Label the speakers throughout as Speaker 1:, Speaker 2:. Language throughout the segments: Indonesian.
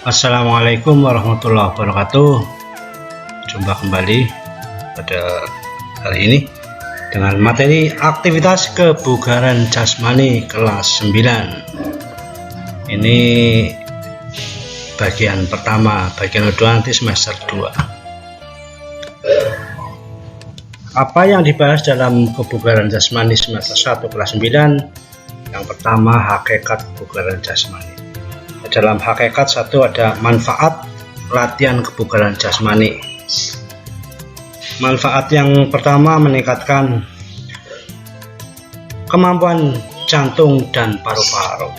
Speaker 1: Assalamualaikum warahmatullahi wabarakatuh. Jumpa kembali pada hari ini dengan materi aktivitas kebugaran jasmani kelas 9. Ini bagian pertama, bagian kedua nanti semester 2. Apa yang dibahas dalam kebugaran jasmani semester 1 kelas 9? Yang pertama, hakikat kebugaran jasmani. Dalam hakikat 1 ada manfaat latihan kebugaran jasmani. Manfaat yang pertama meningkatkan kemampuan jantung dan paru-paru.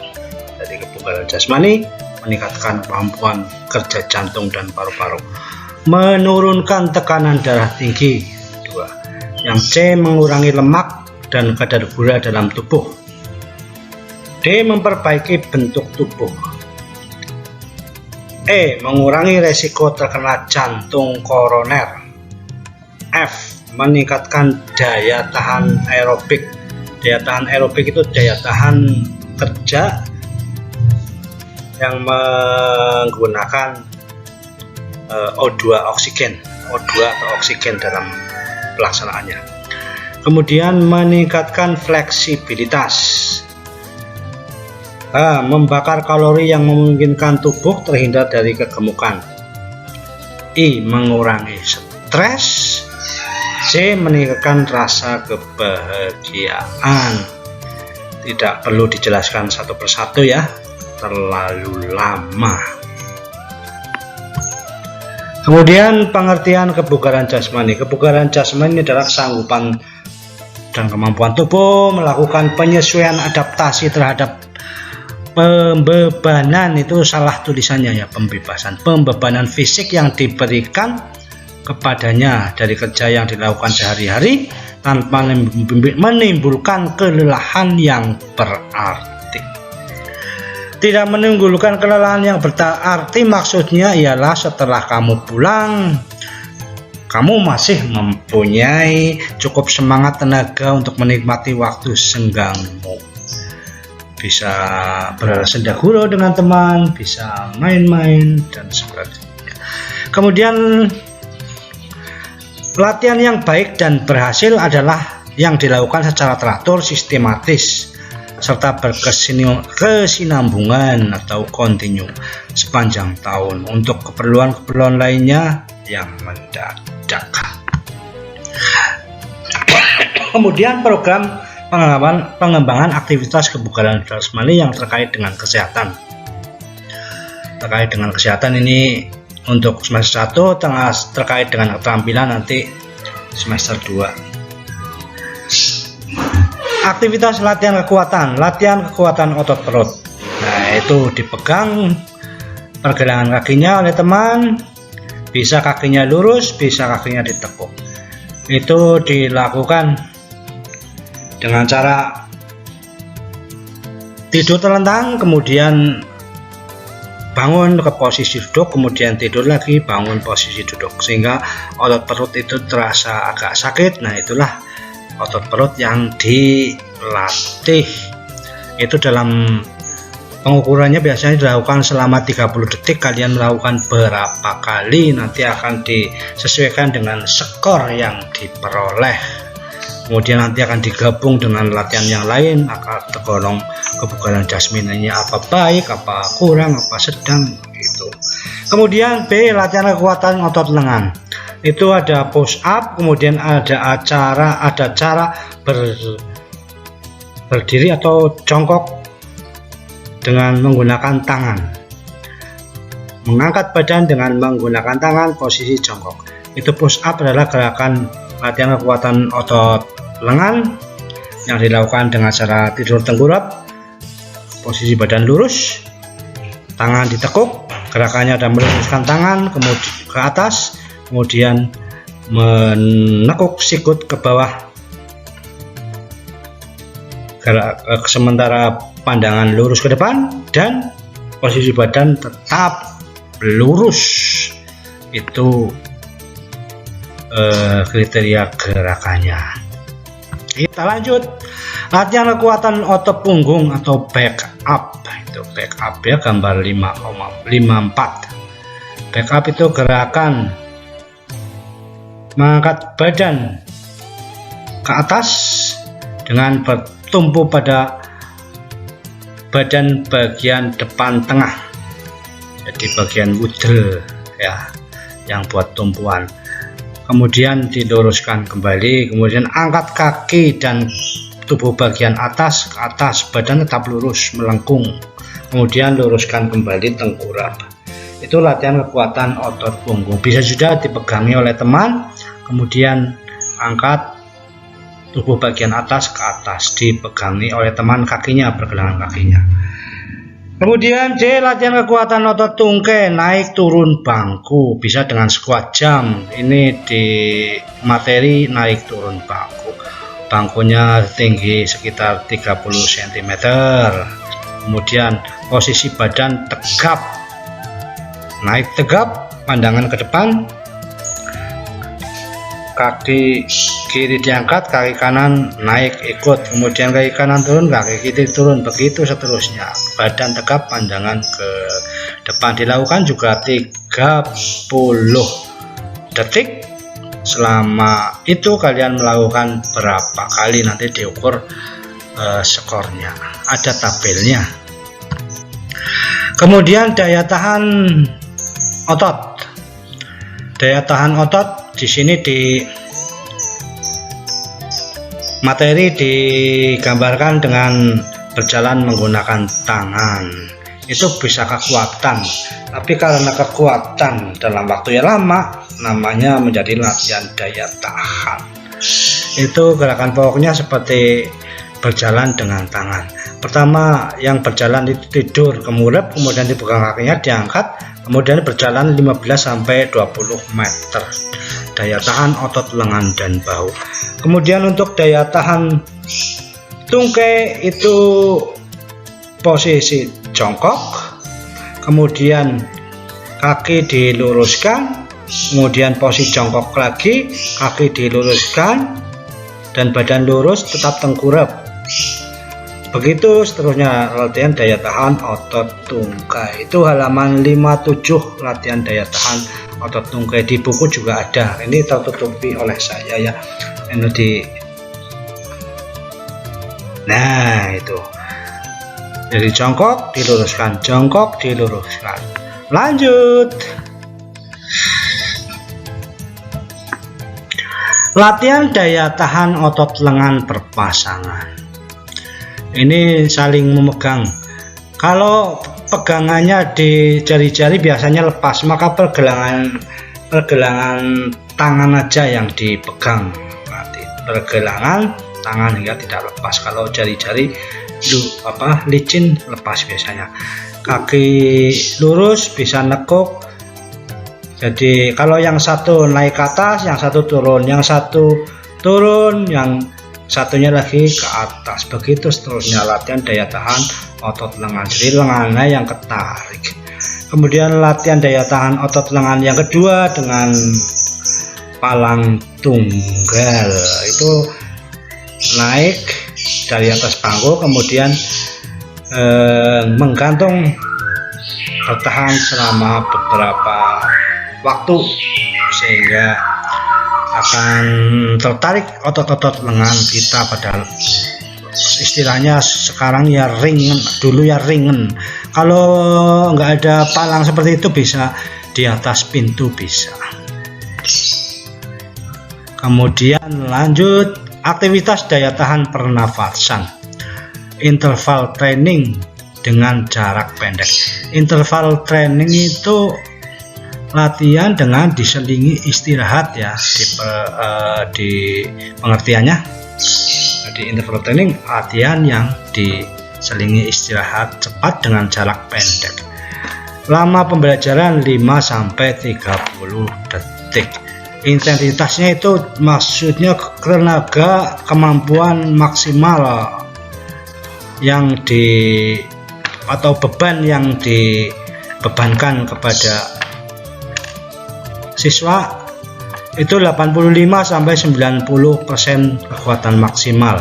Speaker 1: Jadi kebugaran jasmani meningkatkan kemampuan kerja jantung dan paru-paru, menurunkan tekanan darah tinggi. 2. Yang C, mengurangi lemak dan kadar gula dalam tubuh. D, memperbaiki bentuk tubuh. E, mengurangi resiko terkena jantung koroner. F, meningkatkan daya tahan aerobik. Daya tahan aerobik itu daya tahan kerja yang menggunakan O2 oksigen, O2 atau oksigen dalam pelaksanaannya. Kemudian meningkatkan fleksibilitas. Membakar kalori yang memungkinkan tubuh terhindar dari kegemukan. I, mengurangi stres. C, meningkatkan rasa kebahagiaan. Tidak perlu dijelaskan satu persatu ya, terlalu lama. Kemudian pengertian kebugaran jasmani. Kebugaran jasmani adalah kesanggupan dan kemampuan tubuh melakukan penyesuaian adaptasi terhadap pembebanan, itu salah tulisannya ya, pembebanan fisik yang diberikan kepadanya dari kerja yang dilakukan sehari-hari tanpa menimbulkan kelelahan yang berarti. Tidak menimbulkan kelelahan yang berarti maksudnya ialah setelah kamu pulang, kamu masih mempunyai cukup semangat tenaga untuk menikmati waktu senggangmu. Bisa bersenda gurau dengan teman, bisa main-main dan sebagainya. Kemudian latihan yang baik dan berhasil adalah yang dilakukan secara teratur, sistematis, serta berkesinambungan atau kontinu sepanjang tahun untuk keperluan-keperluan lainnya yang mendadak. Kemudian program pengembangan aktivitas kebugaran jasmani yang terkait dengan kesehatan. Terkait dengan kesehatan ini untuk semester 1 terkait dengan keterampilan nanti semester 2. Aktivitas latihan kekuatan otot perut. Nah, itu dipegang pergelangan kakinya oleh teman, bisa kakinya lurus, bisa kakinya ditekuk. Itu dilakukan dengan cara tidur terlentang, kemudian bangun ke posisi duduk, kemudian tidur lagi, bangun posisi duduk, sehingga otot perut itu terasa agak sakit. Nah, itulah otot perut yang dilatih. Itu dalam pengukurannya biasanya dilakukan selama 30 detik. Kalian melakukan berapa kali nanti akan disesuaikan dengan skor yang diperoleh. Kemudian nanti akan digabung dengan latihan yang lain, akan tergolong kebugaran jasmani apa baik, apa kurang, apa sedang gitu. Kemudian B, latihan kekuatan otot lengan. Itu ada push up, kemudian ada cara berdiri atau jongkok dengan menggunakan tangan. Mengangkat badan dengan menggunakan tangan, posisi jongkok. Itu push up adalah gerakan latihan kekuatan otot lengan yang dilakukan dengan cara tidur tengkurap, posisi badan lurus, tangan ditekuk, gerakannya ada meluruskan tangan kemudian ke atas, kemudian menekuk sikut ke bawah, sementara pandangan lurus ke depan dan posisi badan tetap lurus. Itu kriteria gerakannya. Kita lanjut, latihan kekuatan otot punggung atau back up. itu backup ya, gambar 5,54. Backup itu gerakan mengangkat badan ke atas dengan bertumpu pada badan bagian depan tengah, jadi bagian udel ya yang buat tumpuan. Kemudian diluruskan kembali, kemudian angkat kaki dan tubuh bagian atas ke atas, badan tetap lurus melengkung, kemudian luruskan kembali tengkurap. Itu latihan kekuatan otot punggung. Bisa juga dipegangi oleh teman, kemudian angkat tubuh bagian atas ke atas, dipegangi oleh teman kakinya, pergelangan kakinya. Kemudian D, latihan kekuatan otot tungkai, naik turun bangku, bisa dengan squat jump. Ini di materi naik turun bangku, bangkunya tinggi sekitar 30 cm. Kemudian posisi badan tegap, naik tegap, pandangan ke depan, kaki kiri diangkat, kaki kanan naik ikut, kemudian kaki kanan turun, kaki kiri turun, begitu seterusnya. Badan tegap, pandangan ke depan. Dilakukan juga 30 detik. Selama itu kalian melakukan berapa kali, nanti diukur skornya, ada tabelnya. Kemudian daya tahan otot. Daya tahan otot di sini di materi digambarkan dengan berjalan menggunakan tangan. Itu bisa kekuatan, tapi karena kekuatan dalam waktu yang lama, namanya menjadi latihan daya tahan. Itu gerakan pokoknya seperti berjalan dengan tangan. Pertama yang berjalan itu tidur kemurep, kemudian dipegang kakinya, diangkat, kemudian berjalan 15-20 meter. Daya tahan otot lengan dan bahu. Kemudian untuk daya tahan tungkai itu posisi jongkok, kemudian kaki diluruskan, kemudian posisi jongkok lagi, kaki diluruskan dan badan lurus, tetap tengkurap. Begitu seterusnya latihan daya tahan otot tungkai. Itu halaman 57 latihan daya tahan otot tungkai, di buku juga ada. Ini tertutupi oleh saya ya. Ini nah itu. Jadi jongkok diluruskan, jongkok diluruskan. Lanjut. Latihan daya tahan otot lengan berpasangan. Ini saling memegang. Kalau pegangannya di jari-jari biasanya lepas, maka pergelangan tangan aja yang dipegang. Nanti pergelangan tangan hingga tidak lepas. Kalau jari-jari licin lepas biasanya. Kaki lurus bisa nekuk. Jadi kalau yang satu naik ke atas, yang satu turun, yang satu turun, yang satunya lagi ke atas. Begitu seterusnya latihan daya tahan otot lengan. Jadi lengannya yang ketarik. Kemudian latihan daya tahan otot lengan yang kedua dengan palang tunggal. Itu naik dari atas bangku, kemudian menggantung, bertahan selama beberapa waktu sehingga akan tertarik otot-otot lengan kita, pada istilahnya sekarang ya ringen, dulu ya ringen. Kalau nggak ada palang seperti itu bisa di atas pintu bisa. Kemudian lanjut aktivitas daya tahan pernafasan, interval training dengan jarak pendek. Interval training itu latihan dengan diselingi istirahat ya, di pengertiannya. Jadi interval training latihan yang diselingi istirahat cepat dengan jarak pendek. Lama pembelajaran 5-30 detik. Intensitasnya itu maksudnya tenaga kemampuan maksimal yang atau beban yang dibebankan kepada siswa itu 85-90% kekuatan maksimal.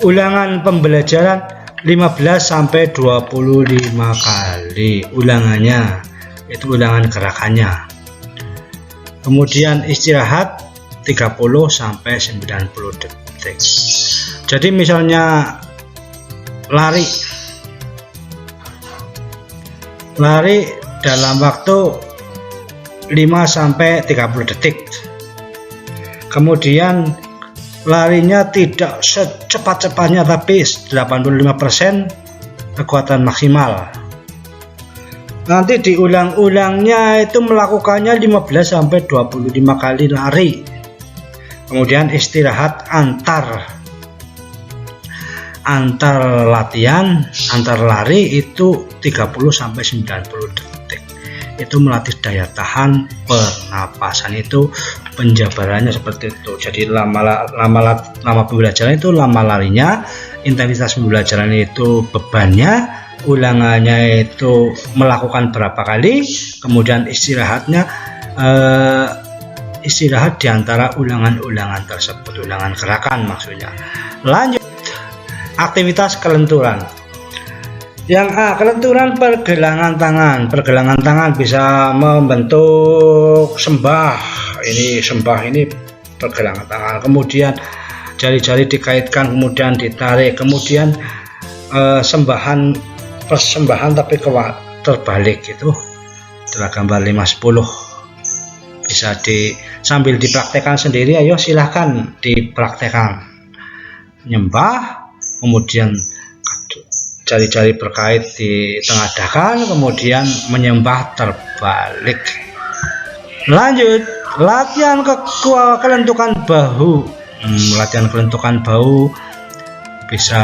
Speaker 1: Ulangan pembelajaran 15 sampai 25 kali ulangannya, itu ulangan gerakannya. Kemudian istirahat 30 sampai 90 detik. Jadi misalnya lari dalam waktu 5 sampai 30 detik. Kemudian larinya tidak secepat-cepatnya, tapi 85% kekuatan maksimal. Nanti diulang-ulangnya itu melakukannya 15 sampai 25 kali lari. Kemudian istirahat antar latihan, antar lari itu 30 sampai 90 detik. Itu melatih daya tahan pernapasan, itu penjabarannya seperti itu. Jadi lama pembelajaran itu lama larinya, intensitas pembelajaran itu bebannya, ulangannya itu melakukan berapa kali, kemudian istirahatnya istirahat di antara ulangan-ulangan tersebut, ulangan gerakan maksudnya. Lanjut, aktivitas kelenturan. Yang A, kelenturan pergelangan tangan. Pergelangan tangan bisa membentuk sembah. Sembah ini pergelangan tangan. Kemudian jari-jari dikaitkan, kemudian ditarik. Kemudian persembahan tapi terbalik itu. Itulah gambar 510. Bisa sambil dipraktekkan sendiri, ayo silahkan dipraktekkan. Nyembah, kemudian jari-jari berkait ditengadahkan, kemudian menyembah terbalik. Lanjut, latihan kelentukan bahu. Latihan kelentukan bahu bisa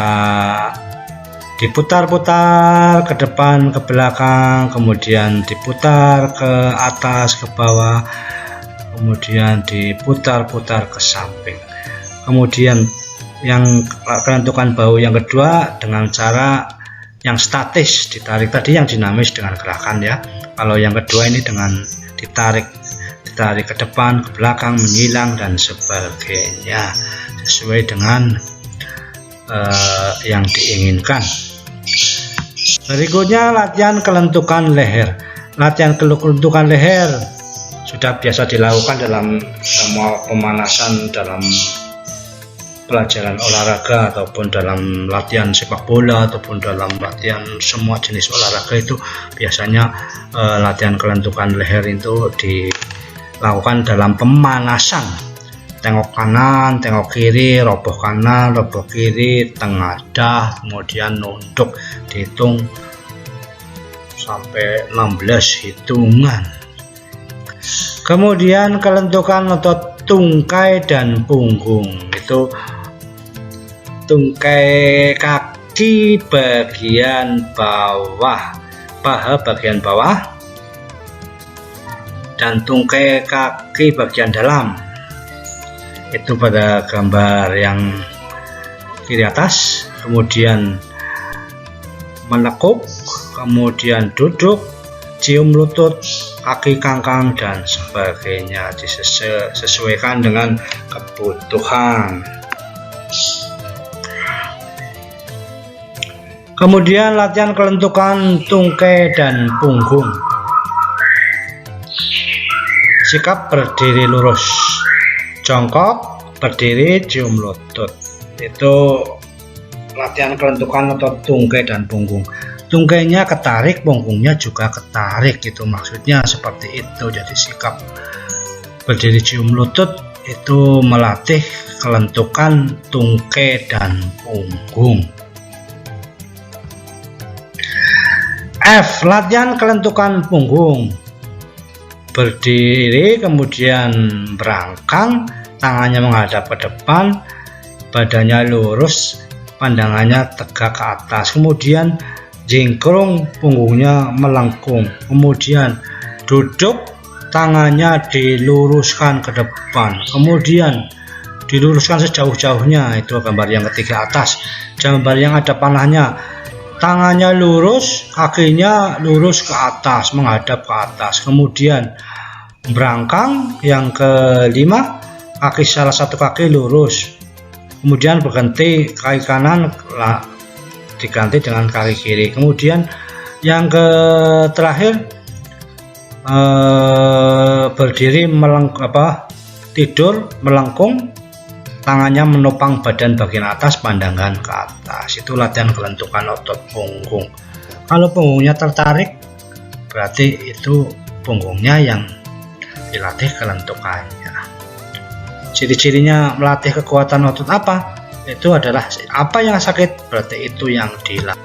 Speaker 1: diputar-putar ke depan, ke belakang, kemudian diputar ke atas, ke bawah, kemudian diputar-putar ke samping. Kemudian yang kelentukan bahu yang kedua dengan cara yang statis, ditarik. Tadi yang dinamis dengan gerakan ya. Kalau yang kedua ini dengan ditarik ke depan, ke belakang, menyilang dan sebagainya, sesuai dengan yang diinginkan. Berikutnya latihan kelentukan leher. Latihan kelentukan leher sudah biasa dilakukan dalam semua pemanasan, dalam pelajaran olahraga ataupun dalam latihan sepak bola ataupun dalam latihan semua jenis olahraga. Itu biasanya latihan kelentukan leher itu dilakukan dalam pemanasan. Tengok kanan, tengok kiri, roboh kanan, roboh kiri, tengadah, kemudian nunduk, dihitung sampai 16 hitungan. Kemudian kelentukan otot tungkai dan punggung. Itu tungkai kaki bagian bawah, paha bagian bawah, dan tungkai kaki bagian dalam. Itu pada gambar yang kiri atas. Kemudian menekuk, kemudian duduk, cium lutut, kaki kangkang dan sebagainya, disesuaikan dengan kebutuhan. Kemudian latihan kelentukan tungkai dan punggung. Sikap berdiri lurus, jongkok, berdiri, cium lutut. Itu latihan kelentukan otot tungkai dan punggung. Tungkainya ketarik, punggungnya juga ketarik, itu maksudnya seperti itu. Jadi sikap berdiri cium lutut itu melatih kelentukan tungkai dan punggung. F, latihan kelentukan punggung. Berdiri, kemudian berangkang, tangannya menghadap ke depan, badannya lurus, pandangannya tegak ke atas, kemudian jingkrung, punggungnya melengkung, kemudian duduk, tangannya diluruskan ke depan, kemudian diluruskan sejauh-jauhnya. Itu gambar yang ketiga atas. Gambar yang ada panahnya, tangannya lurus, kakinya lurus ke atas, menghadap ke atas, kemudian berangkang. Yang kelima, salah satu kaki lurus, kemudian berhenti, kaki kanan diganti dengan kaki kiri. Kemudian yang terakhir berdiri tidur melengkung, tangannya menopang badan bagian atas, pandangan ke atas. Itu latihan kelentukan otot punggung. Kalau punggungnya tertarik, berarti itu punggungnya yang dilatih kelentukannya. Ciri-cirinya melatih kekuatan otot apa? Itu adalah apa yang sakit, berarti itu yang dilatih.